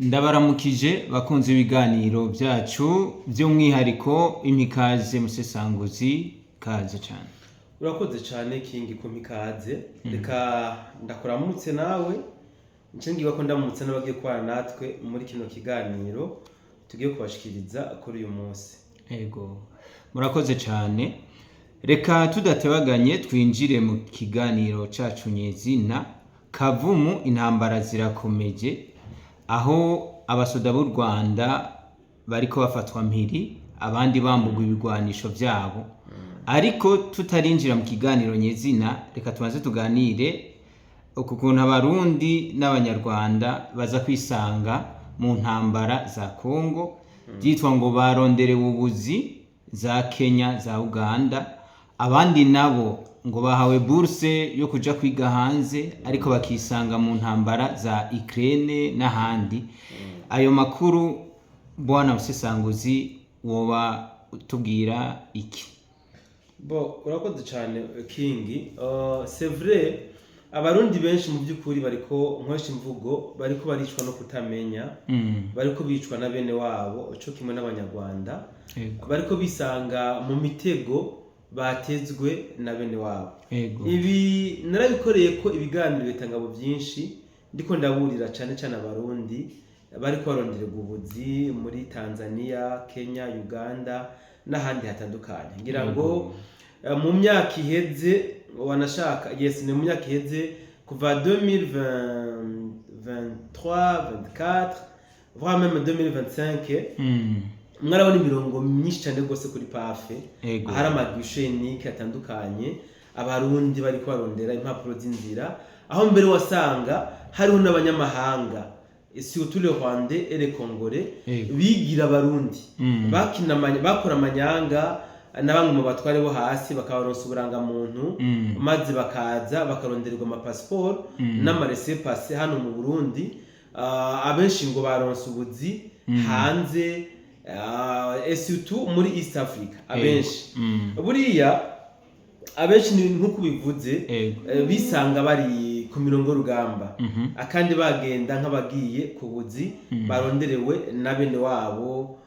Ndabaramukije bakunze ibiganiro byacu by'umwihariko imikaze musesanguzi kaze cyane. Urakoze cyane King ko mikaze. Reka ndakuramutse nawe. Ncengiye ko ndamutse n'abagiye kwana natwe muri kino kiganiro tugiye kubashikiriza kuri uyu munsi. Ego. Murakoze cyane. Reka tudatebaganye twinjire mu kiganiro cacu nyezina Kavumu intambara zirakomeje. Aho abasoda b'u Rwanda bariko bafatwa mpiri abandi bambugwa ibigwanisho byabo ariko tutarinjira mu kiganiro nyezina reka tumaze tuganire ukuntu abarundi n'abanyarwanda baza kwisanga mu ntambara za Kongo byitwa ngo barondere ubuzi za Kenya za Uganda abandi nabo ngo bahawe bourse yo kuja kwiga hanze ariko bakisanga mu ntambara za Ukraine n'ahandi. Ayo makuru bwana musesanguzi woba utubwira iki? Urakoze cyane King. C'est vrai abarundi benshi mu byukuri bariko nkoresha imvugo bariko baricwa no kutamenya bariko bicwa na bene wabo cyo kimwe n'abanyarwanda bariko bisanga mu mitego batezwe na bene wabo. Ibi narabikoreye ko ibiganiro bitangabo byinshi ndiko ndaburira cyane cyane abarundi bariko barondera ubuzi muri Tanzania, Kenya, Uganda n'ahandi hatandukanye. Ngira ngo mu myaka iheze wanashaka ni mu myaka iheze kuva 2023 24 voire même 2025 mwarabona imirongo myinshi cyane rwose kuri pafe ahari amagishenike atandukanye abarundi bariko barondera impapuro z'inzira aho mbere wasanga hariho n'abanyamahanga surtout le Rwandais et les Congolais bigira abarundi bakora amanyanga na bamwe mu batware bo hasi bakabaronsa uburangamuntu maze bakaza bakarondererwa amapassport n'amarese-passe hano mu Burundi. Abenshi ngo baronsa ubuzi hanze et surtout muri East Africa abenshi buriya abenshi ni nkuko bivuze bisanga bari ku mirongo rugamba akandi bagenda nk'abagiye ku buzi baronderewe na bene wabo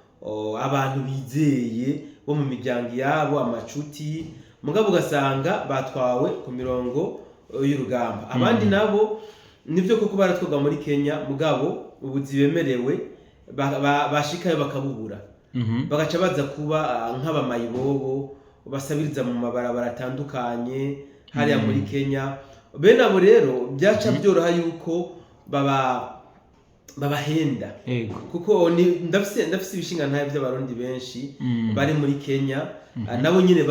abantu bizeye bo mu miryango yabo amacuti mugabo ugasanga batwawe ku mirongo y'urugamba. Abandi nabo nivyo koko baratwoga muri Kenya mugabo ubuzi bemerewe bashikayo bakabubura bagaca baza kuba nk'abamayibobo basabiriza mu mabarabara atandukanye hariya muri Kenya. Bene abo rero byaca byoroha yuko babahenda kuko ndafise ibishinga ntaye by'abarundi benshi bari muri Kenya nabo nyine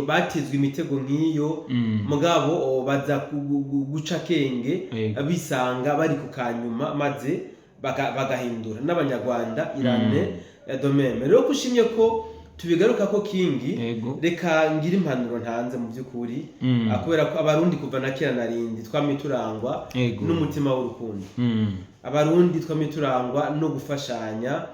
batezwe imitego nk'iyo mugabo baza guca kenge bisanga bari ku kanyuma maze bagahindura n'abanyarwanda irane domeme. Rero kushimye ko tubigaruka ko King reka ngira impanuro ntanze mu byukuri kubera ko abarundi kuva na kera narindi twamiturangwa n'umutima w'urukundo. Abarundi twamiturangwa no gufashanya,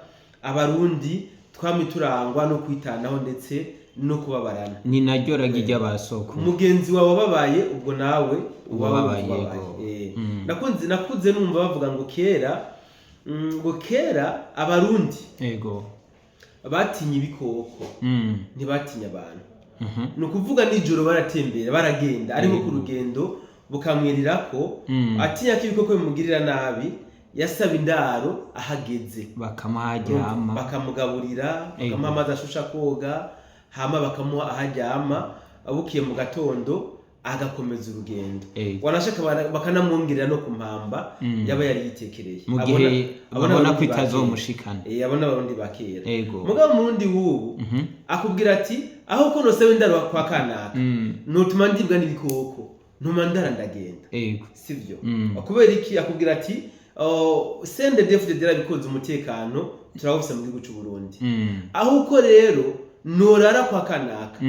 abarundi twamiturangwa no kwitanaho ndetse no kubabarana. Ni naryo ragi ry'abasoko mugenzi wawe wababaye ubwo nawe ubabaye. Nakuze numva bavuga ngo kera abarundi batinye ibikoko ntibatinya abantu. Nukuvuga nijoro baratembera baragenda ariko ku rugendo bukamwirira ko atinya ko ibikoko bimugirira nabi yasaba indaro ahageze bakamuhajyama bakamugaburira bakamuha amazi ashusha koga hama bakamuha ahajyama abukiye mu gatondo agakomeza urugendo. Wanashaka bakanamwongerera no kumpamba yaba yari yitekereye mu gihe abona ko itazomushikana abona abarundi bakera. Mugabo murundi wubu akubwira ati aho ko nosewe indaro kwa kanaka notuma ndibwa n'ibikoko ntuma ndagenda sivyo. Kubera iki akubwira ati sende defudera bikoze umutekano turawufise mu gihugu cy'u Burundi aho uko rero norara kwa kanaka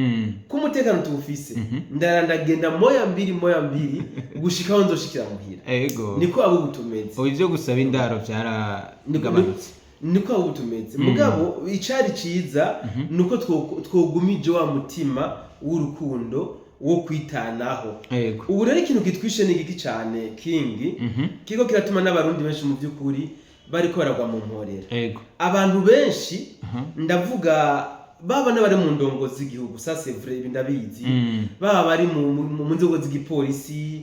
ku mutekano tubufise ndagenda moya mbiri gushikaho nzoshikira muhira. Niko abo gutumeze ivyo gusaba indaro byaragabanutse niko abo gutumeze mugabo icari ciza nuko twogumije wa mutima w'urukundo wo kwitanaho. Ubu rero ikintu kitwishe n'igiki cyane King kiko kiratuma n'abarundi benshi mu byukuri bariko baragwa mu mporera. Ego. Abantu benshi ndavuga baba n'abari mu ndongo z'igihugu, ça c'est vrai, bindabizi. Baba bari mu nzego z'igipolisi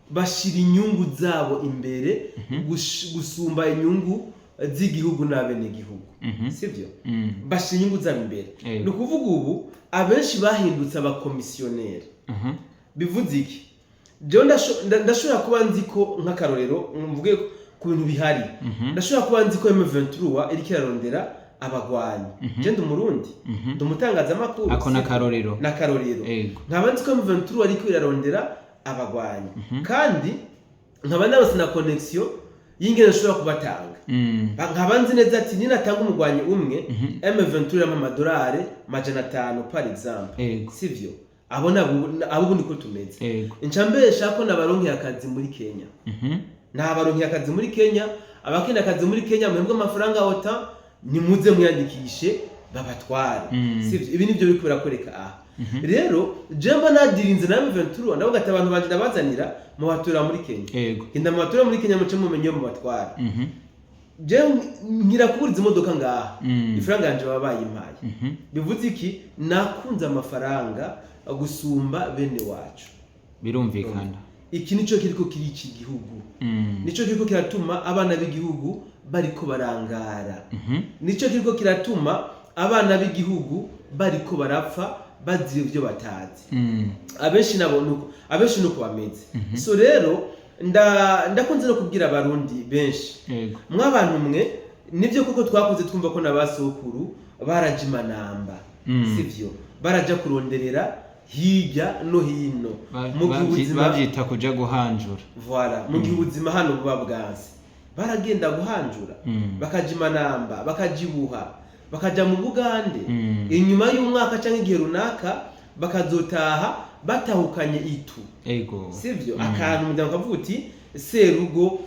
bashira inyungu zabo imbere gusumba inyungu z'igihugu n'abene gihugu. Sivyo? Bashira inyungu zabo imbere. Ni ukuvuga ubu abenshi bahindutse abakomisiyoneri. Bivuze iki? Jewe ndashobora kuba nzi ko nk'akarorero mvuge ku bintu bihari. Ndashobora kuba nzi ko M23 iriko irarondera abagwanyi. Je ndi umurundi, ndi umutangazamakuru. Ako nakarorero. Nakarorero. Nkaba nzi ko M23 ariko irarondera abagwanyi. Kandi nkaba narose na connection y'ingene nshobora kubatanga. Nkaba nzi neza ati ninatanga umugwanyi umwe M23 y'amadolari $500 par exemple. Sivyo? Abo niko tumeze. Incambesha ko nabaronkiye akazi muri Kenya. Nabaronkiye akazi muri Kenya, abakina akazi muri Kenya mwebwe amafaranga ota nimuze muyandikishe babatware. Sivyo? Ibi nivyo biko birakoreka rero jemba nadirinze na M23 ndavuga ati abantu banje ndabazanira mu batura muri Kenya. Inda mu batura muri Kenya muce mumenye mu batware. Je ngira kuburiza imodoka ngaha. Ifaranga yanje babaye impaye. Bivuze iki? Nakunze amafaranga gusumba bene wacu. Birumvikana. Iki nico kiriko kirici igihugu. Nico kiriko kiratuma abana b'igihugu bariko barangara. Nico kiriko kiratuma abana b'igihugu bariko barapfa bazira ivyo batazi. Abenshi nuko bameze. So rero ndakunze no kubwira abarundi benshi. Mwabantu mwe nivyo kuko twakuze twumva ko nabasokuru barajima namba. Sivyo? Baraja kuronderera hirya no hino bavyita kuja guhanjura. Voilà, mu gihe ubuzima hano buba bwanze baragenda guhanjura bakajima namba, bakajibuha, bakaja mu Bugande. Inyuma y'umwaka canke igihe runaka bakazotaha batahukanye itu. Sivyo? Akantu mujya kavuga uti serugo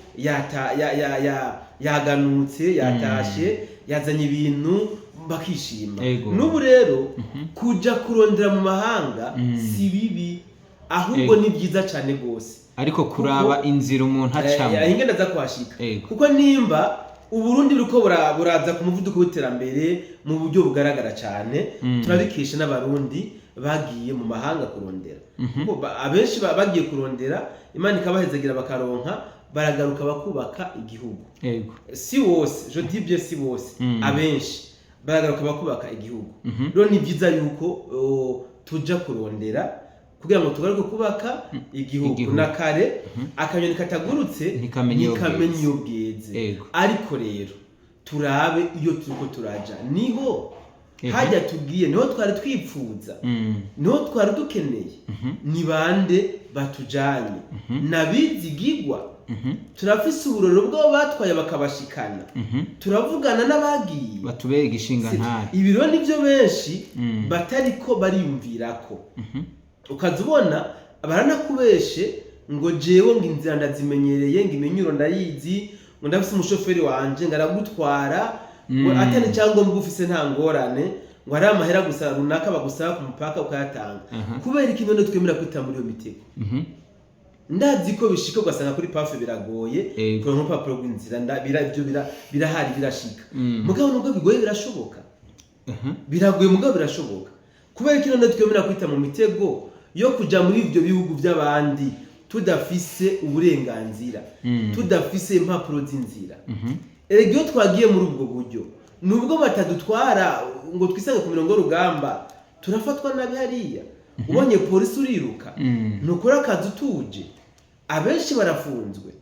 yaganutse, yatashe, yazanye ibintu bakishima. Nubu rero kuja kurondera mu mahanga si bibi, ahubwo ni byiza cyane gose. Ariko kuraba inzira umuntu acamo. Ingenda za kwashika. Kuko nimba Uburundi buriko buraza ku muvuduko w'iterambere mu buryo bugaragara cyane, turabikesha n'abarundi bagiye mu mahanga kurondera. Abenshi bagiye kurondera, Imana ikabahezagira bakaronka, baragaruka bakubaka igihugu. Si wose, je dis bien si wose, abenshi baragaruka bakubaka igihugu. Rero ni byiza yuko tuja kurondera kugira ngo tugaruke kubaka igihugu. Na kare akanyoni katagurutse nikamenya ubweze. Ariko rero turabe iyo turiko turaja niho hajya tugiye, niho twari twipfuza, niho twari dukeneye. Ni bande batujanye? Nabizigigwa. Turafise uburoro bwo batwaye bakabashikana. Turavugana n'abagiye batubeye igishinga ntari. Ibiro nivyo benshi batariko bariyumvirako. Ukazubona baranakubeshe ngo jewe ngo inzira ndazimenyereye, ngo imenyuro ndayizi, ngo ndafise umushoferi wanje ngaragutwara, ngo atane cyangwa mbufise nta ngorane, ngo ari amahera gusa runaka bagusaba ku mupaka ukayatanga. Kubera iki none twemera kwita muri yo mitego? Ndazi ko bishika ugasanga kuri pafe biragoye, ko nk'urupapuro rw'inzira birahari birashika. Mugabo nubwo bigoye birashoboka. Biragoye mugabo birashoboka. Kubera iki none twemera kwita mu mitego yo kuja muri ibyo bihugu by'abandi tudafise uburenganzira, tudafise impapuro z'inzira. Iyo twagiye muri ubwo buryo, nubwo batadutwara ngo twisange ku mirongo y'urugamba, turafatwa nabi hariya. Ubonye polisi uriruka, nukora akazi utuje, abenshi barafunzwe.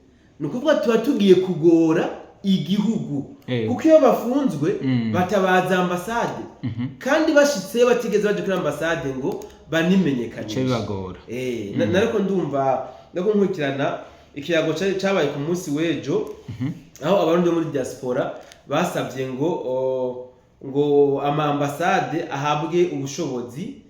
Nukuvuga tuba tugiye kugora igihugu. Kuko iyo bafunzwe batabaza ambasade, kandi bashitse batigeze baje kuri ambasade ngo banimenyekanishe. Bibagora. Nariko ndumva ndako nkurikirana ikiyago cyabaye ku munsi w'ejo, aho abarundi muri diaspora basabye ngo ama ambasade ahabwe ubushobozi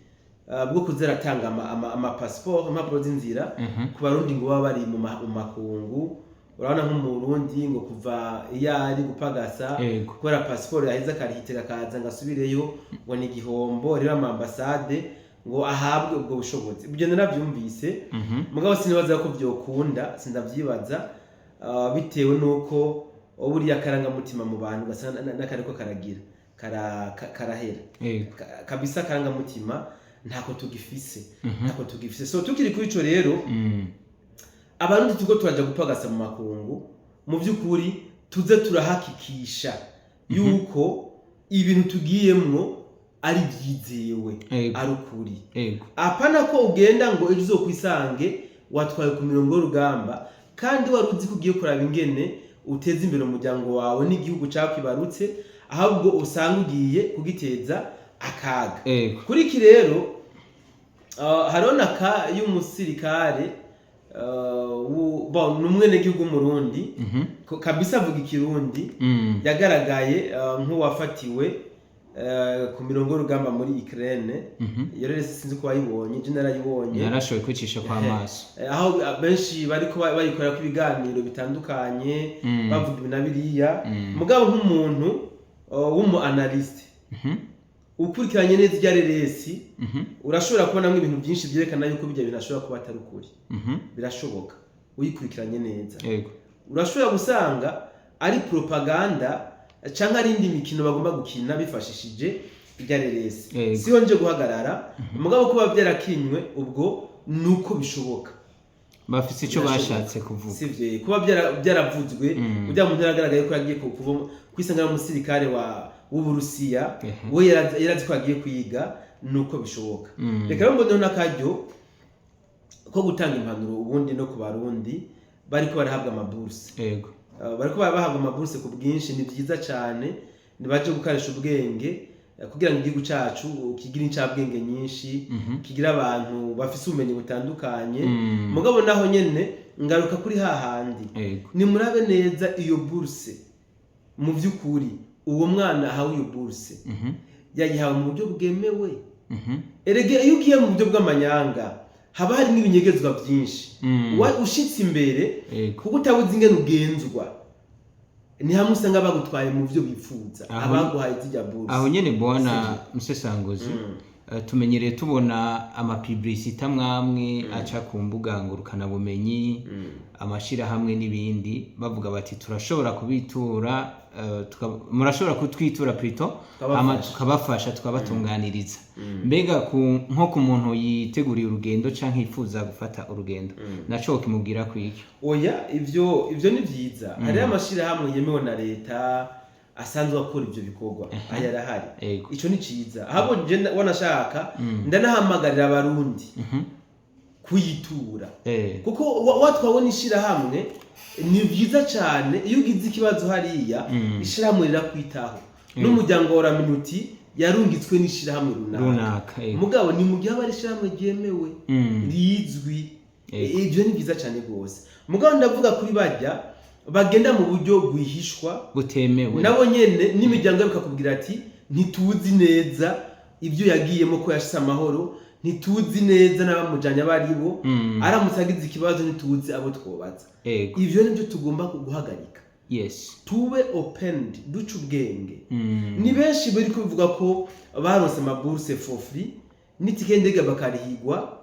bwo kuzeratanga ama passport, impapuro z'inzira ku barundi ngo baba bari mu makungu. Urabona nk'umurundi ngo kuva iyari gupagasa gukora passport yaheze akarihitira kaza ngasubireyo ngo ni igihombo. Rero ama ambasade ngo ahabwe ubwo bushobozi. Ibyo narabyumvise, mugabo sinibaza ko byokunda, sindavyibaza bitewe nuko buriya karangamutima mu bantu gasanga n'akariko karagira karahera kabisa karangamutima ntako tugifise so tukiri kuri ico rero abarundi tugo turaja gupagasa mu makungu mu by'ukuri tuze turahakikisha yuko ibintu tugiyemwo ari byizewe ari ukuri apana ko ugenda ngo ejo uzokwisange watwaye ku mirongo y'urugamba kandi wari uzi ko ugiye kuraba ingene uteza imbere umuryango wawe n'igihugu cakwibarutse ahubwo usanga ugiye kugiteza akaga kuri iki rero haronaka y'umusirikare numwene gihugu Murundi kabisa avuga ikirundi yagaragaye nk'uwafatiwe ku mirongo y'urugamba muri Ukraine iyo rero sinzi ko wayibonye je narayibonye yarashoboye kwicisha kwa maso aho benshi bariko bayikora ku biganiro bitandukanye bavuga ibinabiriya mugabo nk'umuntu w'umu analyst ukurikiranye neza irya reresi urashobora kubonamo ibintu byinshi byerekana yuko bijya binashobora kuba atari ukuri birashoboka uyikurikiranye neza urashobora gusanga ari propaganda canke ari indi mikino bagomba gukina bifashishije irya reresi siho nje guhagarara mugabo kuba byarakinywe ubwo nuko bishoboka bafise ico bashatse kuvuga sivye kuba byaravuzwe ujya mu ntaragaragaye ko yagiye kwisangana umusirikare w'Uburusiya we yarazi ko agiye kwiga nuko bishoboka reka rero mbone n'akaryo ko gutanga impanuro ubundi no ku barundi bariko barahabwa amaburse bariko bahabwa amaburse ku bwinshi ni byiza cyane nibaje gukarisha ubwenge kugira ngo igihugu cacu kigira incabwenge nyinshi kigira abantu bafise ubumenyi butandukanye mugabo naho nyene ngaruka kuri hahandi ni murabe neza iyo burse mu by'ukuri uwo mwana ahawe iyo burse yayihawe mu buryo bwemewe erege iyo ugiye mu buryo bw'amanyanga haba hari n'ibinyegezwa byinshi ushitse imbere kuko utabuze ingene ugenzwa ni hamwe usanga bagutwaye mu byo bifuza abaguhaye zijya burse aho nyene bwana musesangozi tumenyereye tubona amapublicité amwamwe aca ku mbuga ngurukana bumenyi amashira hamwe n'ibindi bavuga bati turashobora kubitura murashobora kutwitura plutôt tukabafasha tukabatunganiriza mbega nko ku muntu yiteguriye urugendo canke yifuza gufata urugendo naco kimubwira kwiki oya ivyo ni vyiza hari amashira hamwe yemewe na leta asanzwe akora ivyo bikorwa ayarahari ico ni ciza ahubwo je wanashaka ndanahamagarira abarundi kuyitura kuko watwawe n'ishira hamwe ni vyiza cyane iyo ugize ikibazo hariya ishira hamwe rirakwitaho n'umuryango wa Minuti yarungitswe n'ishira hamwe runaka mugabo ni mu gihe abari ishira hamwe ryemewe rizwi ivyo ni vyiza cyane gose mugabo ndavuga kuri bajya bagenda mu buryo gwihishwa butemewe nabo nyene n'imiryango y'abakakubwira ati ntituzi neza ibyo yagiyemo ko yashise amahoro ntituzi neza n'abamujanye abaribo aramutse agize ikibazo ntituzi abo twobaza ivyo nibyo tugomba guhagarika tube opened duca ubwenge ni benshi bari kuvuga ko baronse amaburse for free n'itike ndege bakarihigwa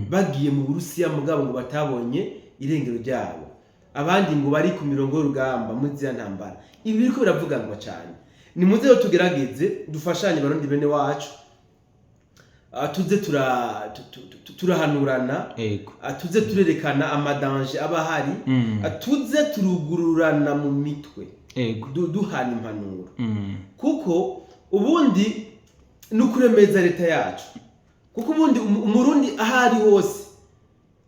bagiye mu Burusiya mugabo ngo batabonye irengero ryabo abandi ngo bari ku mirongo y'urugamba muri zya ntambara ibi biriko biravuganwa cyane ni muze yo tugerageze dufashanye barundi bene wacu tuze turahanurana tuze turerekana amadanje abahari tuze turugururana mu mitwe duhana impanuro kuko ubundi nukuremeza leta yacu kuko ubundi umurundi ahari hose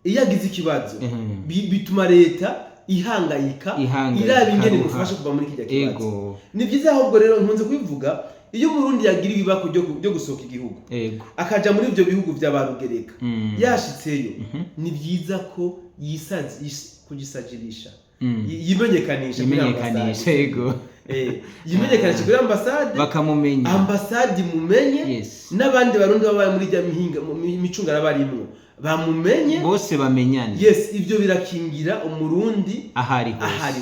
iyo agize ikibazo bituma leta ihangayika iraba ingene mufasha kuva muri kijya kibazo ni byiza ahubwo rero nkunze kubivuga iyo umurundi yagira ibibako byo gusohoka igihugu akaja muri ibyo bihugu by'abarugereka yashitseyo ni byiza ko kugisajirisha yimenyekanisha yimenyekanisha kuri ambasade bakamumenya ambasade mumenye n'abandi barundi babaye muri rya mihinga micungara barimwo bamumenye bose bamenyane ivyo birakingira umurundi ahari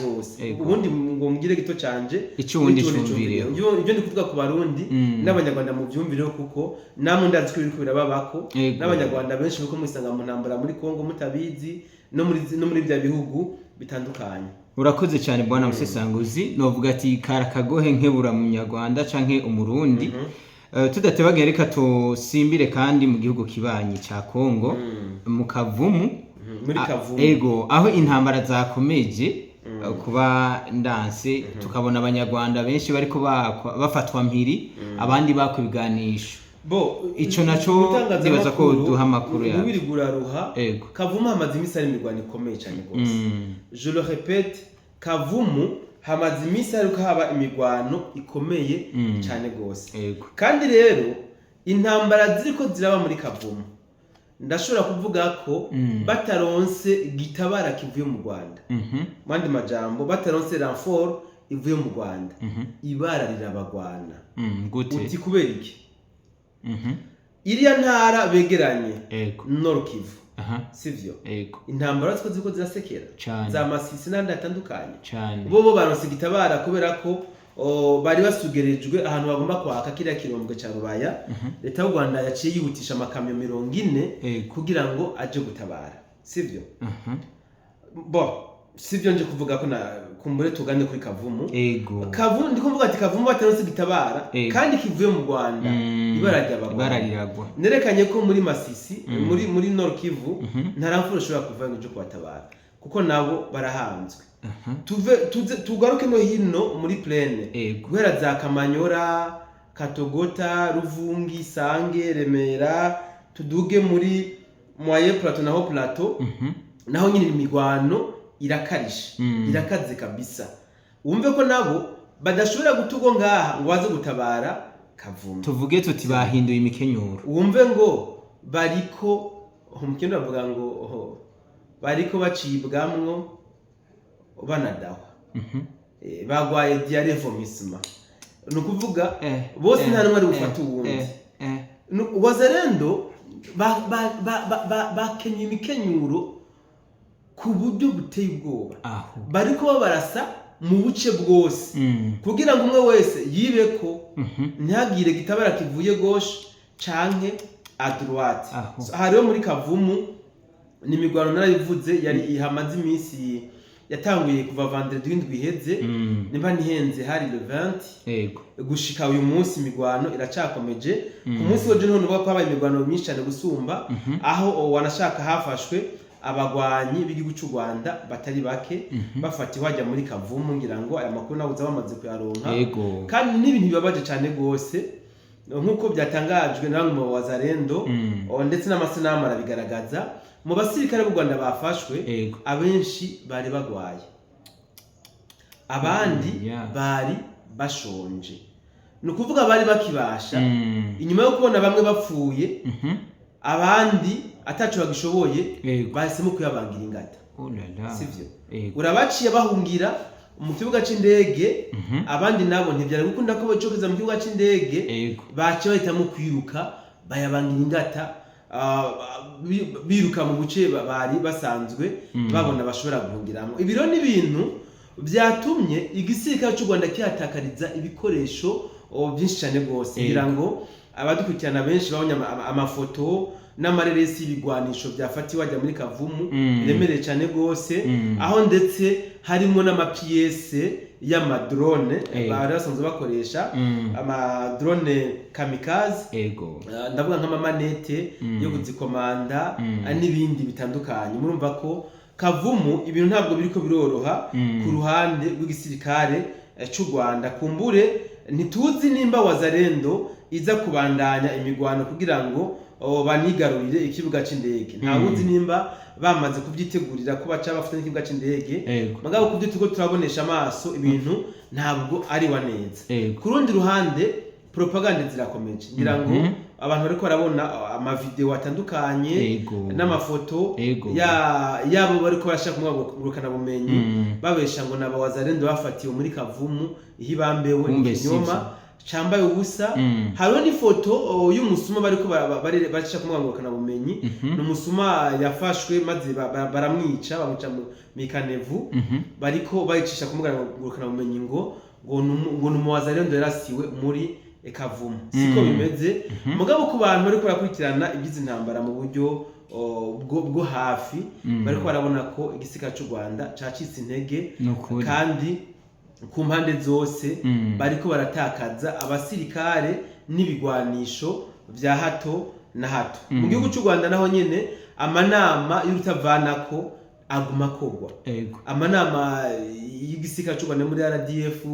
hose ubundi ngo mugire gito canje icundi cyumvireho ivyo ndi kuvuga ku barundi n'abanyarwanda mu byumvireho kuko namwe ndazi ko biriko birababako n'abanyarwanda benshi biko mwisanga mu ntambara muri Kongo mutabizi no muri bya bihugu bitandukanye urakoze cyane bwana musesanguzi novuga ati karakagohe nkebura mu Nyarwanda canke umurundi tudatebagera reka tusimbire kandi mu gihugu kibanyi ca Kongo mu Kavumu muri Kavumu ego aho intambara zakomeje kuba ndanse tukabona abanyarwanda benshi bariko bafatwa mpiri abandi bakubiganisha ico naco ndibaza ko duha amakuru ya ubiriguraruha Kavumu hamaze imisi ari imirwano ikomeye cyane gose je le répète Kavumu hamaze imisi ariko haba imirwano ikomeye cyane gose kandi rero intambara ziriko ziraba muri Kavumu ndashobora kuvuga ko bataronse gitabara kivuye mu Rwanda mandi majambo bataronse renfort ivuye mu Rwanda ibara rirabagwana uti kubera iki iriya ntara begeranye Nord Kivu sivyo intambara ziko zirasekera za Masisi n'andi atandukanye bo baronse gitabara kubera ko bari basugerejwe ahantu bagomba kwaka kiriya kirombwe ca Rubaya leta y'u Rwanda yaciye yihutisha amakamyo 40 kugira ngo aje gutabara sivyo sivyo nje kuvuga ko kumbure tugane kuri Kavumu Kavumu ndiko mvuga ati Kavumu bataronse gitabara kandi kivuye mu Rwanda ibara ry'abagwa nerekanye ko muri Masisi muri Nord Kivu ntaramfura ushobora kuva ngo je kubatabara kuko nabo barahanzwe tugaruke no hino muri plaine guhera za Kamanyora Katogota Ruvungi Sange Remera tuduge muri Moyen Plateau naho Plateau naho nyine imigwano irakarisha irakaze kabisa wumve ko nabo badashobora gutugo ngaha ngo waze gutabara Kavumu tuvuge tuti bahinduye imikenyuro wumve ngo bariko umukendo bavuga ngo bariko bacibwamwo banadahwa bagwaye diarrhée vomissement nukuvuga bose nta numwe ari gufata uwundi Wazalendo bakenye imikenyuro ku buryo buteye ubwoba bariko babarasa mu buce bwose kugira ngo umwe wese yibeko ntihagire gitabara kivuye gauche canke à droite hariho muri Kavumu ni imigwano narayivuze yari ihamaze imisi yatanguye kuva vendredi w'indwi iheze nimba ntihenze hari le 20 gushika uyu munsi imigwano iracakomeje ku munsi w'ejo none uvuga ko habaye imigwano myinshi cyane gusumba aho wanashaka hafashwe abagwanyi b'igihugu cy'u Rwanda batari bake bafatiwe hajya muri Kavumu ngira ngo aya makuru nabuza bamaze kuyaronka kandi n'ibintu bibabaje cyane gose nkuko byatangajwe namwe mu Wazalendo ndetse n'amasinamu arabigaragaza mu basirikare b'u Rwanda bafashwe abenshi bari bagwaye abandi bari bashonje nukuvuga bari bakibasha inyuma yo kubona bamwe bapfuye abandi atacu bagishoboye bahisemo kuyabangira ingata sivyo urabaciye bahungira mu kibuga c'indege abandi nabo ntibyari gukunda ko bacokeza mu kibuga c'indege bace bahitamo kwiruka bayabangira ingata biruka mu buce bari basanzwe babona bashobora guhungiramo ibiro n'ibintu byatumye igisirikare cy'u Rwanda kihatakariza ibikoresho byinshi cyane gose kugira ngo abadukurikirana benshi babonye amafoto n'amareresi y'ibigwanisho byafatiwe wajya muri Kavumu biremereye cyane gose aho ndetse harimo n'amapiyese y'amadrone bari basanzwe bakoresha amadrone kamikaze ndavuga nk'amamanete yo kuzikomanda n'ibindi bitandukanye murumva ko Kavumu ibintu ntabwo biriko biroroha ku ruhande rw'igisirikare cy'u Rwanda kumbure ntituzi nimba Wazalendo iza kubandanya imigwano kugira ngo banigarurire ikibuga c'indege ntawuzi nimba bamaze kubyitegurira ko baca bafite ikibuga c'indege magabo kubyo tuko turabonesha amaso ibintu ntabwo ari wa neza ku rundi ruhande propaganda zirakomeje ngira ngo abantu bariko barabona ama video atandukanye n'amafoto yabo bariko barashaka kumwagurukana bumenyi babesha ngo naba Wazalendo bafatiwe muri Kavumu ihibambewe n'ikinyoma cambaye ubusa hariho n'ifoto y'umusuma bariko bashaka kumwagurukana bumenyi n'umusuma yafashwe maze baramwica bamuca mu mikanevu bariko bayicisha kumugurukana bumenyi ngo n'umuwazalendo yarasiwe muri Kavumu siko bimeze mugabo ku bantu bariko barakurikirana iby'izi ntambara mu buryo bwo hafi bariko barabona ko igisirikare cy'u Rwanda cacitse intege kandi ku mpande zose bariko baratakaza abasirikare n'ibigwanisho vya hato na hato mu gihugu cy'u Rwanda naho nyene amanama y'urutavanako aguma kogwa amanama y'igisirikare cy'u Rwanda muri RDF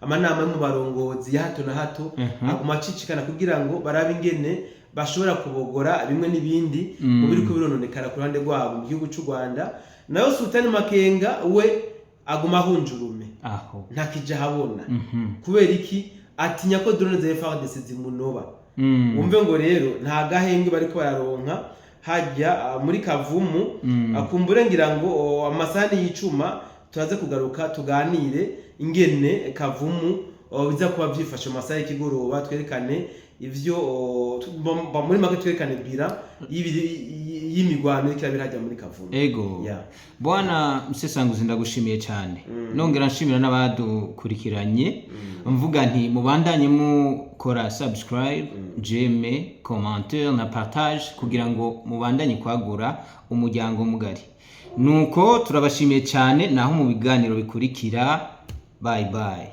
amanama mu barongozi ya hato na hato aguma acicikana kugira ngo barabe ingene bashobora kubogora bimwe n'ibindi mu biriko birononekara ku ruhande rwabo mu gihugu cy'u Rwanda nayo Sultani Makenga we aguma hunjurume aho ntakija habona kubera iki atinya ko drone za FARDC zimunoba umve ngo rero nta gahenge bariko bararonka hajya muri Kavumu akumbure ngira ngo amasani y'icuma turaze kugaruka tuganire ingene Kavumu biza kuba byifashe mu masaha y'ikigoroba twerekane ivyo muri make twerekane bira y'imigwano ikirabira hajya muri Kavumu ego bwana Musesanguzi ndagushimiye cyane nongera nshimira n'abadukurikiranye mvuga nti mubandanye mukora subscribe j'aime commentaire na partage kugira ngo mubandanye kwagura umuryango mugari nuko turabashimiye cyane naho mu biganiro bikurikira bye bye